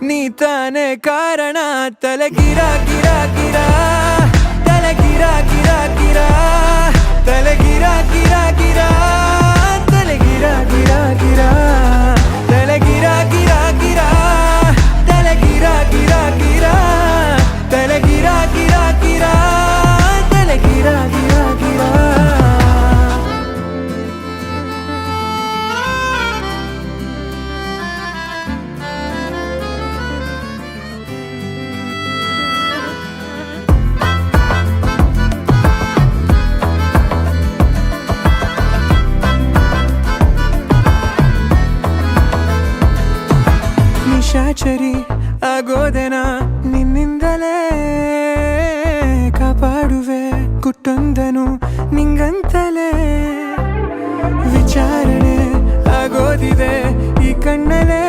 ನೀ ತಾನೇ ಕಾರಣ ತಲೆ ಗಿರ ಗಿರ ಗಿರ ತಲೆ ಗಿರ ಗಿರ ಗಿರ ತಲೆ ಗಿರ ಗಿರ ಗಿರ ತಲೆ ಗಿರ ಗಿರ ಗಿರ ತಲೆ ಗಿರ ಗಿರ ಗಿರ ತಲೆ ಗಿರ ಗಿರ ಗಿರ ತಲೆ ಗಿರ ಗಿರ ಗಿರ ತಲೆ ಗಿರ ಗಿರ ಗಿರ ನಿಶಾಚರಿ ಆಗೋದೆನ ನಿನ್ನಿಂದಲೇ ಕಾಪಾಡುವೆ ಗುಟ್ಟೊಂದನು ನಿಂಗಂತಲೇ ವಿಚಾರಣೆ ಆಗೋದಿದೆ ಈ ಕಣ್ಣಲೇ